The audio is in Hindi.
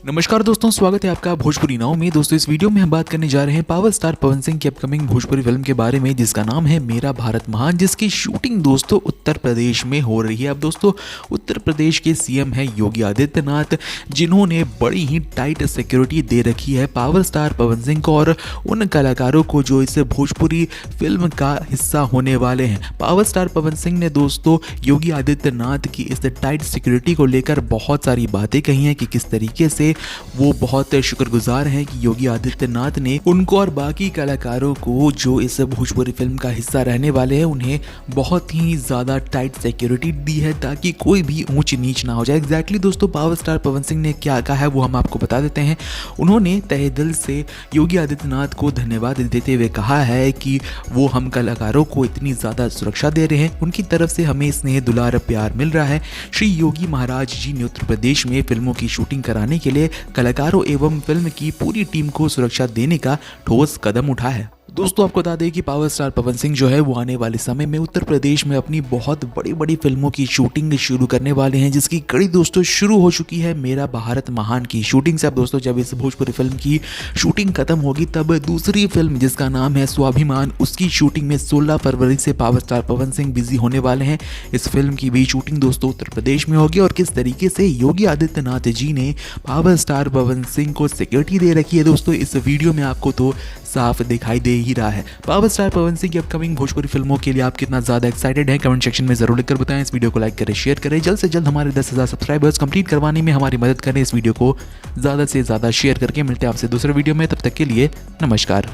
नमस्कार दोस्तों, स्वागत है आपका भोजपुरी नाव में। दोस्तों इस वीडियो में हम बात करने जा रहे हैं पावर स्टार पवन सिंह की अपकमिंग भोजपुरी फिल्म के बारे में, जिसका नाम है मेरा भारत महान, जिसकी शूटिंग दोस्तों उत्तर प्रदेश में हो रही है। अब दोस्तों उत्तर प्रदेश के सीएम है योगी आदित्यनाथ, जिन्होंने बड़ी ही टाइट सिक्योरिटी दे रखी है पावर स्टार पवन सिंह को और उन कलाकारों को जो इस भोजपुरी फिल्म का हिस्सा होने वाले हैं। पावर स्टार पवन सिंह ने दोस्तों योगी आदित्यनाथ की इस टाइट सिक्योरिटी को लेकर बहुत सारी बातें कही हैं कि किस तरीके से वो बहुत शुक्रगुजार हैं कि योगी आदित्यनाथ ने उनको और बाकी कलाकारों को जो इस भोजपुरी फिल्म का हिस्सा रहने वाले हैं उन्हें बहुत ही ज़्यादा टाइट सिक्योरिटी दी है ताकि कोई भी ऊंच नीच ना हो जाए। एग्जैक्टली दोस्तों पावर स्टार पवन सिंह ने क्या कहा है वो हम आपको बता देते हैं। उन्होंने तहे दिल से योगी आदित्यनाथ को धन्यवाद देते हुए कहा है कि वो हम कलाकारों को इतनी ज़्यादा सुरक्षा दे रहे हैं, उनकी तरफ से हमें स्नेह दुलार प्यार मिल रहा है। श्री योगी महाराज जी ने उत्तर प्रदेश में फिल्मों की शूटिंग कराने के लिए कलाकारों एवं फिल्म की पूरी टीम को सुरक्षा देने का ठोस कदम उठाया है। दोस्तों आपको बता दें कि पावर स्टार पवन सिंह जो है वो आने वाले समय में उत्तर प्रदेश में अपनी बहुत बड़ी बड़ी फिल्मों की शूटिंग शुरू करने वाले हैं, जिसकी कड़ी दोस्तों शुरू हो चुकी है मेरा भारत महान की शूटिंग से। अब दोस्तों जब इस भोजपुरी फिल्म की शूटिंग खत्म होगी तब दूसरी फिल्म जिसका नाम है स्वाभिमान, उसकी शूटिंग में 16 फरवरी से power star Pawan Singh busy होने वाले हैं। इस फिल्म की भी शूटिंग दोस्तों उत्तर प्रदेश में होगी और किस तरीके से योगी आदित्यनाथ जी ने पावर स्टार पवन सिंह को सिक्योरिटी दे रखी है दोस्तों इस वीडियो में आपको तो साफ दिखाई दे ही रहा है। पावर स्टार पवन सिंह की अपकमिंग भोजपुरी फिल्मों के लिए आप कितना ज्यादा एक्साइटेड हैं कमेंट सेक्शन में जरूर लिखकर बताएं। इस वीडियो को लाइक करें, शेयर करें, जल्द से जल्द हमारे 10,000 सब्सक्राइबर्स कंप्लीट करवाने में हमारी मदद करें। इस वीडियो को ज्यादा से ज्यादा शेयर करके मिलते हैं आपसे दूसरे वीडियो में, तब तक के लिए नमस्कार।